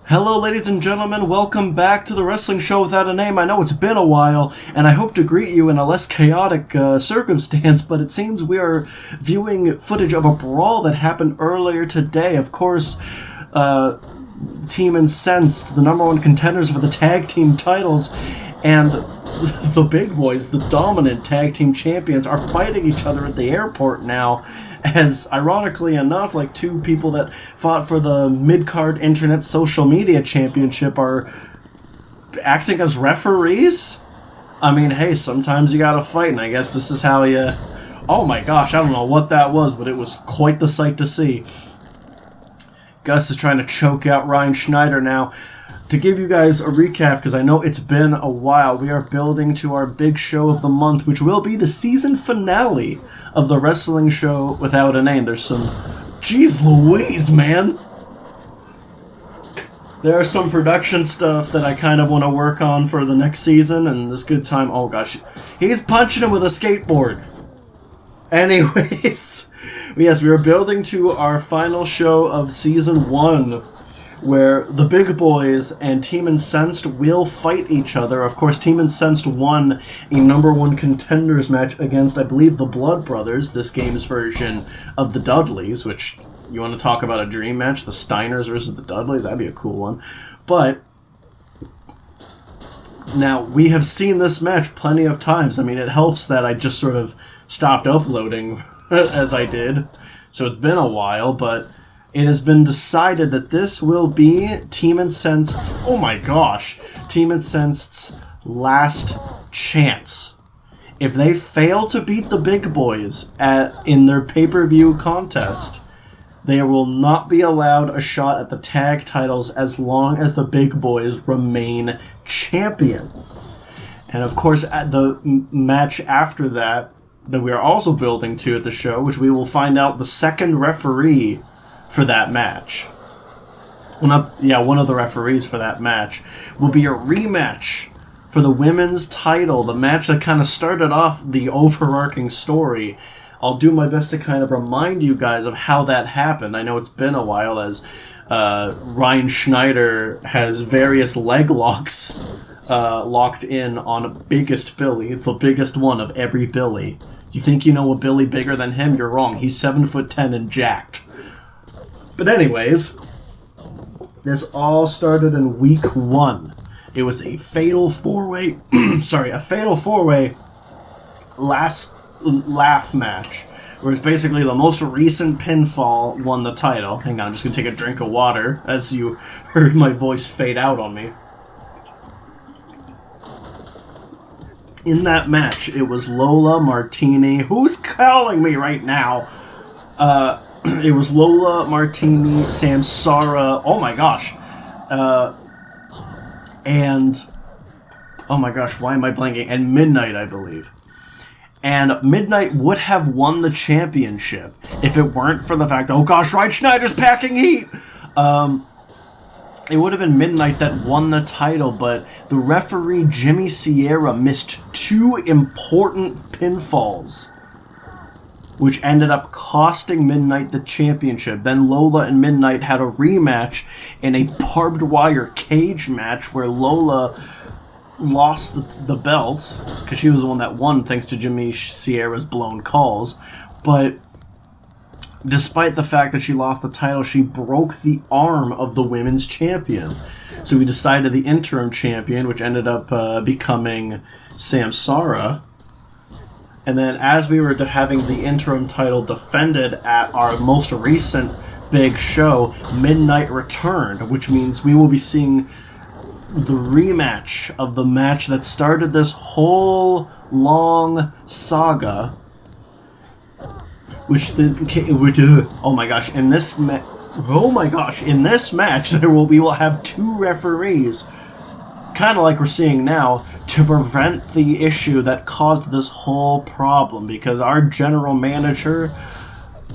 Hello, ladies and gentlemen, welcome back to the Wrestling Show Without a Name. I know it's been a while, and I hope to greet you in a less chaotic circumstance, but it seems we are viewing footage of a brawl that happened earlier today. Of course, Team Incensed, the number one contenders for the tag team titles, and the big boys, the dominant tag team champions, are fighting each other at the airport now, as, ironically enough, like two people that fought for the mid-card internet social media championship are acting as referees? I mean, hey, sometimes you gotta fight, and I guess this is how you... Oh my gosh, I don't know what that was, but it was quite the sight to see. Gus is trying to choke out Ryan Schneider now. To give you guys a recap, because I know it's been a while, we are building to our big show of the month, which will be the season finale of the Wrestling Show Without a Name. There's some... Jeez Louise, man! There's some production stuff that I kind of want to work on for the next season, and this good time... Oh gosh, he's punching him with a skateboard! Anyways, yes, we are building to our final show of Season 1, where the big boys and Team Incensed will fight each other. Of course, Team Incensed won a number one contenders match against, I believe, the Blood Brothers, this game's version of the Dudleys, which, you want to talk about a dream match, the Steiners versus the Dudleys, that'd be a cool one. But now, we have seen this match plenty of times. I mean, it helps that I just sort of stopped uploading as I did, so it's been a while, but it has been decided that this will be Team Incensed's, oh my gosh, Team Incensed's last chance. If they fail to beat the big boys in their pay-per-view contest, they will not be allowed a shot at the tag titles as long as the big boys remain champion. And of course, at the match after that we are also building to at the show, which we will find out the second referee for that match. Well, one of the referees for that match will be a rematch for the women's title, the match that kind of started off the overarching story. I'll do my best to kind of remind you guys of how that happened. I know it's been a while, as Ryan Schneider has various leg locks locked in on Biggest Billy, the biggest one of every Billy. You think you know a Billy bigger than him? You're wrong. He's 7'10" and jacked. But anyways, this all started in week 1. It was a fatal four-way, a fatal four-way last laugh match, where it's basically the most recent pinfall won the title. Hang on, I'm just going to take a drink of water as you heard my voice fade out on me. In that match, it was Lola Martini. Who's calling me right now? It was Lola Martini, Samsara, oh my gosh, and, oh my gosh, why am I blanking? And Midnight, I believe. And Midnight would have won the championship if it weren't for the fact, oh gosh, Ryan Schneider's packing heat! It would have been Midnight that won the title, but the referee, Jimmy Sierra, missed 2 important pinfalls, which ended up costing Midnight the championship. Then Lola and Midnight had a rematch in a barbed wire cage match where Lola lost the belt, because she was the one that won thanks to Jimmy Sierra's blown calls. But despite the fact that she lost the title, she broke the arm of the women's champion. So we decided the interim champion, which ended up becoming Samsara. And then as we were having the interim title defended at our most recent big show, Midnight returned, which means we will be seeing the rematch of the match that started this whole long saga, oh my gosh, in this match we will have 2 referees, kind of like we're seeing now, to prevent the issue that caused this whole problem, because our general manager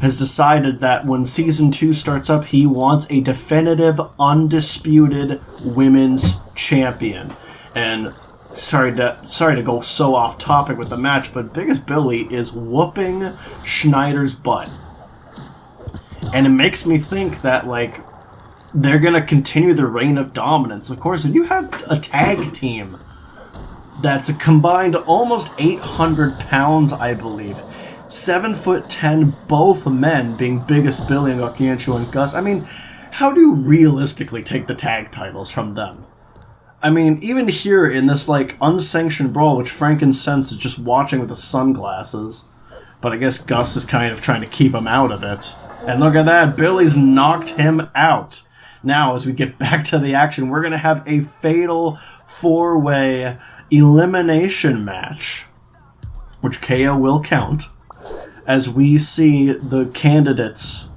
has decided that when Season 2 starts up, he wants a definitive, undisputed women's champion. And sorry to go so off topic with the match, but Biggest Billy is whooping Schneider's butt. And it makes me think that, like, they're going to continue their reign of dominance. Of course, when you have a tag team that's a combined almost 800 pounds, I believe, 7'10", both men being Biggest Billy and Gargantua and Gus, I mean, how do you realistically take the tag titles from them? I mean, even here in this, like, unsanctioned brawl, which Frankincense is just watching with his sunglasses, but I guess Gus is kind of trying to keep him out of it. And look at that, Billy's knocked him out. Now, as we get back to the action, we're going to have a fatal 4-way elimination match, which KO will count, as we see the candidates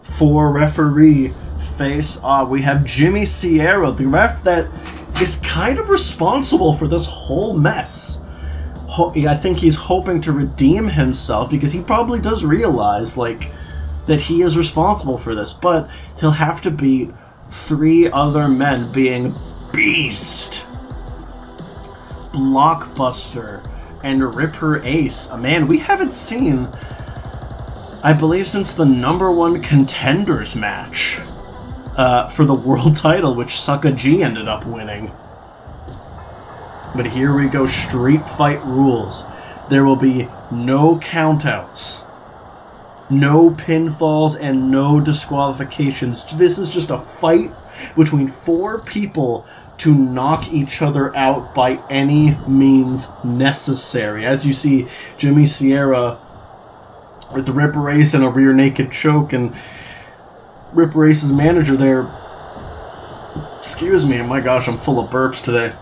for referee face off. We have Jimmy Sierra, the ref that is kind of responsible for this whole mess. I think he's hoping to redeem himself, because he probably does realize, like, that he is responsible for this, but he'll have to beat 3 other men, being Beast, Blockbuster, and Ripper Ace. Man, we haven't seen, I believe, since the #1 contenders match for the world title, which Sucka G ended up winning. But here we go, street fight rules. There will be no countouts, no pinfalls, and no disqualifications. This is just a fight between 4 people to knock each other out by any means necessary. As you see, Jimmy Sierra with the Ripper Ace and a rear naked choke, and Ripper Ace's manager there, excuse me, my gosh, I'm full of burps today,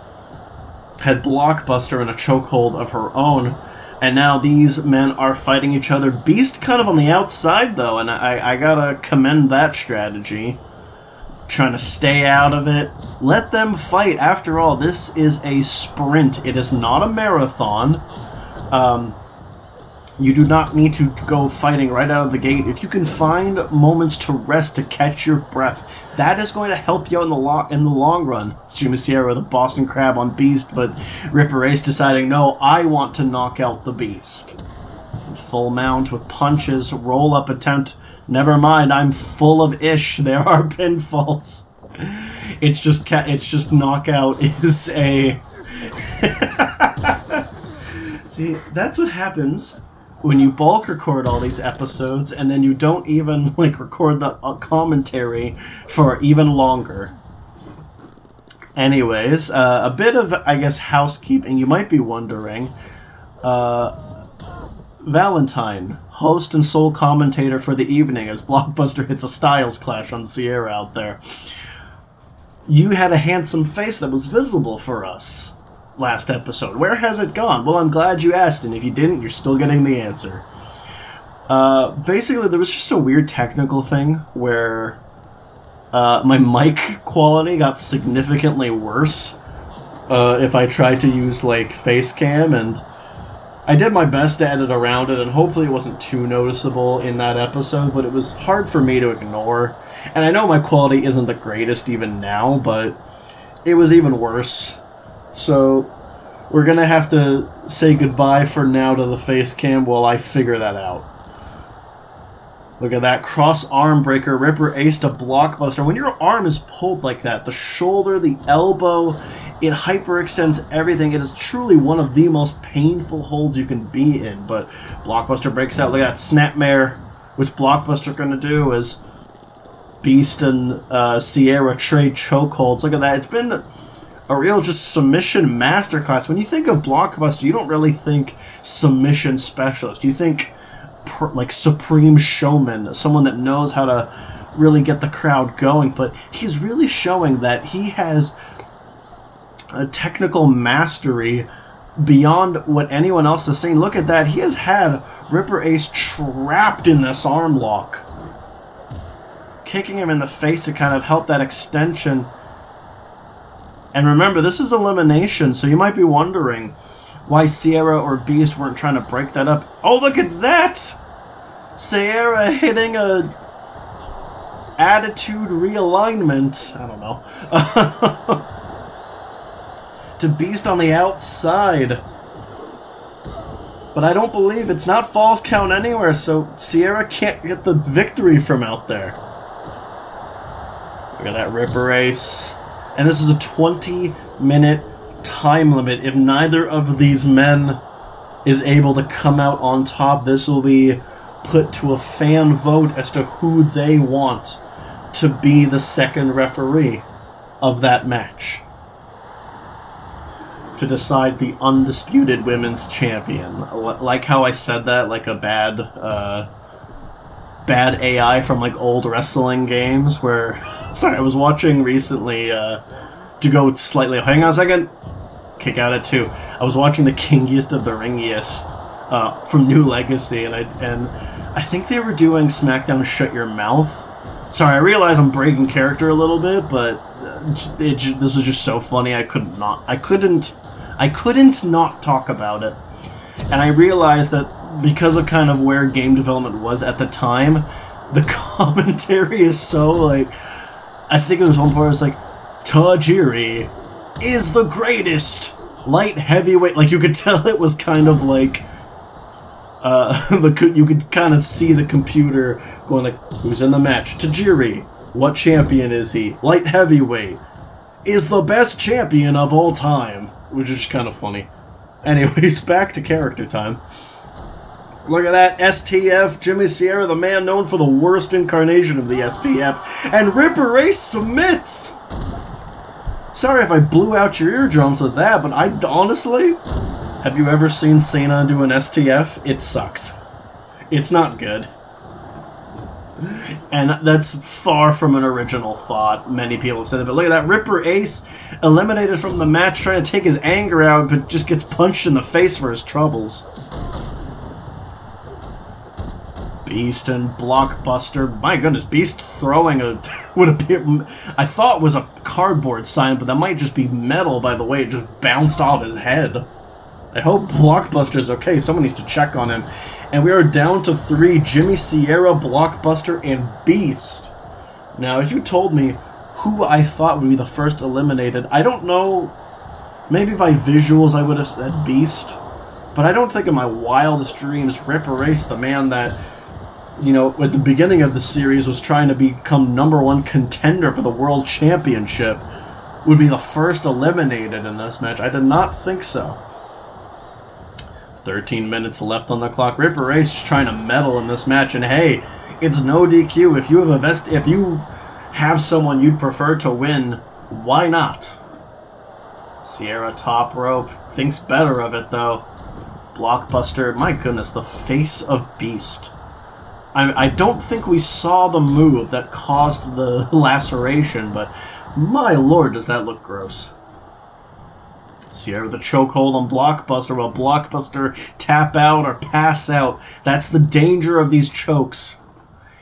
had Blockbuster in a chokehold of her own. And now these men are fighting each other. Beast kind of on the outside, though, and I gotta commend that strategy. Trying to stay out of it. Let them fight. After all, this is a sprint. It is not a marathon. You do not need to go fighting right out of the gate. If you can find moments to rest, to catch your breath, that is going to help you in the long run. It's Jimmy Sierra, the Boston Crab on Beast, but Ripper Ace deciding, no, I want to knock out the Beast. Full mount with punches, roll-up attempt. Never mind, I'm full of ish. There are pinfalls. It's just knockout is a... See, that's what happens when you bulk record all these episodes and then you don't even record the commentary for even longer. Anyways, a bit of, I guess, housekeeping. You might be wondering, Valentine, host and sole commentator for the evening as Blockbuster hits a Styles Clash on Sierra out there. You had a handsome face that was visible for us last episode. Where has it gone? Well, I'm glad you asked, and if you didn't, you're still getting the answer. Basically, there was just a weird technical thing where my mic quality got significantly worse if I tried to use, face cam, and I did my best to edit around it, and hopefully it wasn't too noticeable in that episode, but it was hard for me to ignore. And I know my quality isn't the greatest even now, but it was even worse. So we're going to have to say goodbye for now to the face cam while I figure that out. Look at that. Cross arm breaker. Ripper Ace to Blockbuster. When your arm is pulled like that, the shoulder, the elbow, it hyperextends everything. It is truly one of the most painful holds you can be in. But Blockbuster breaks out. Look at that snapmare. Which Blockbuster going to do is Beast and Sierra trade chokeholds. Look at that. It's been a real just submission masterclass. When you think of Blockbuster, you don't really think submission specialist. You think supreme showman, someone that knows how to really get the crowd going. But he's really showing that he has a technical mastery beyond what anyone else has seen. Look at that. He has had Ripper Ace trapped in this arm lock, kicking him in the face to kind of help that extension. And remember, this is elimination, so you might be wondering why Sierra or Beast weren't trying to break that up. Oh, look at that! Sierra hitting a attitude realignment. I don't know. To Beast on the outside. But I don't believe it's not falls count anywhere, so Sierra can't get the victory from out there. Look at that Ripper Race. And this is a 20-minute time limit. If neither of these men is able to come out on top, this will be put to a fan vote as to who they want to be the second referee of that match, to decide the undisputed women's champion. Like how I said that, like a bad AI from like old wrestling games where... Sorry, I was watching recently, to go slightly... Hang on a second. Kick out at 2. I was watching the Kingiest of the Ringiest from New Legacy, and I think they were doing SmackDown Shut Your Mouth. Sorry, I realize I'm breaking character a little bit, but this was just so funny. I couldn't not talk about it. And I realized that because of kind of where game development was at the time, the commentary is so, like... I think there was one part where it was like, Tajiri is the greatest light heavyweight. Like, you could tell it was kind of like... you could kind of see the computer going like, who's in the match? Tajiri. What champion is he? Light heavyweight. Is the best champion of all time. Which is kind of funny. Anyways, back to character time. Look at that, STF, Jimmy Sierra, the man known for the worst incarnation of the STF, and Ripper Race submits! Sorry if I blew out your eardrums with that, but I honestly... Have you ever seen Cena do an STF? It sucks. It's not good. And that's far from an original thought. Many people have said it, but look at that. Ripper Ace eliminated from the match, trying to take his anger out, but just gets punched in the face for his troubles. Beast and Blockbuster. My goodness, Beast throwing a... would appear... I thought was a cardboard sign, but that might just be metal by the way it just bounced off his head. I hope Blockbuster's okay. Someone needs to check on him. And we are down to 3. Jimmy Sierra, Blockbuster, and Beast. Now, as you told me who I thought would be the first eliminated, I don't know. Maybe by visuals I would have said Beast. But I don't think in my wildest dreams Ripper Race, the man that, you know, at the beginning of the series was trying to become #1 contender for the World Championship, would be the first eliminated in this match. I did not think so. 13 minutes left on the clock. Ripper Race just trying to meddle in this match, and hey, it's no DQ. If you have someone you'd prefer to win, why not? Sierra top rope thinks better of it though. Blockbuster, my goodness, the face of Beast. I don't think we saw the move that caused the laceration, but my lord, does that look gross. Sierra the chokehold on Blockbuster. Will Blockbuster tap out or pass out? That's the danger of these chokes.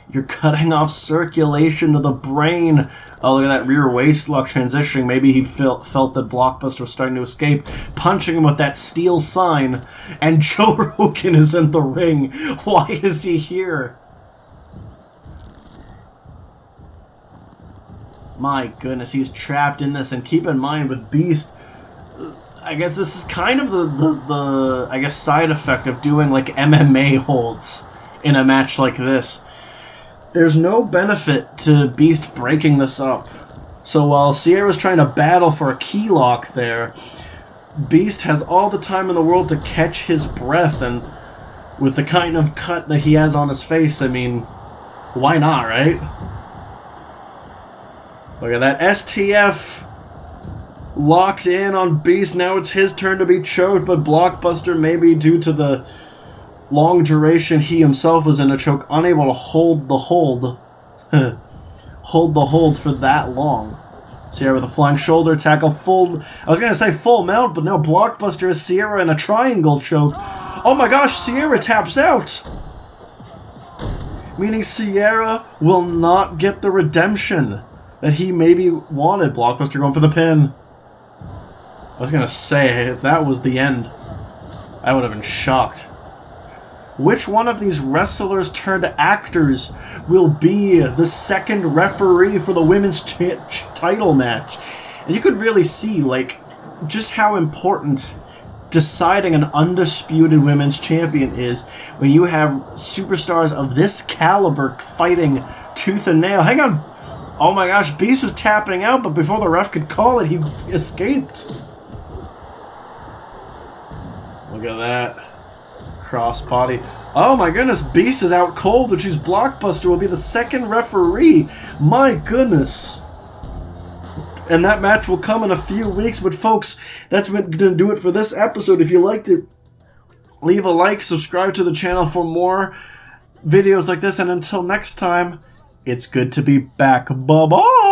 You're cutting off circulation to the brain. Oh, look at that rear waist lock transitioning. Maybe he felt that Blockbuster was starting to escape. Punching him with that steel sign. And Joe Rogan is in the ring. Why is he here? My goodness, he's trapped in this. And keep in mind, with Beast... I guess this is kind of the I guess side effect of doing like MMA holds in a match like this. There's no benefit to Beast breaking this up. So while Sierra's trying to battle for a key lock there, Beast has all the time in the world to catch his breath, and with the kind of cut that he has on his face, I mean, why not, right? Look at that STF. Locked in on Beast. Now it's his turn to be choked, but Blockbuster, maybe due to the long duration he himself was in a choke, unable to hold the hold. Hold the hold for that long. Sierra with a flying shoulder tackle, I was going to say full mount, but now Blockbuster has Sierra in a triangle choke. Oh my gosh, Sierra taps out! Meaning Sierra will not get the redemption that he maybe wanted. Blockbuster going for the pin. I was gonna say, if that was the end, I would have been shocked. Which one of these wrestlers turned actors will be the second referee for the women's title match? And you could really see, like, just how important deciding an undisputed women's champion is when you have superstars of this caliber fighting tooth and nail. Hang on! Oh my gosh, Beast was tapping out, but before the ref could call it, he escaped. Look at that. Cross body. Oh my goodness, Beast is out cold, which means Blockbuster will be the second referee. My goodness. And that match will come in a few weeks, but folks, that's going to do it for this episode. If you liked it, leave a like, subscribe to the channel for more videos like this, and until next time, it's good to be back. Bye-bye!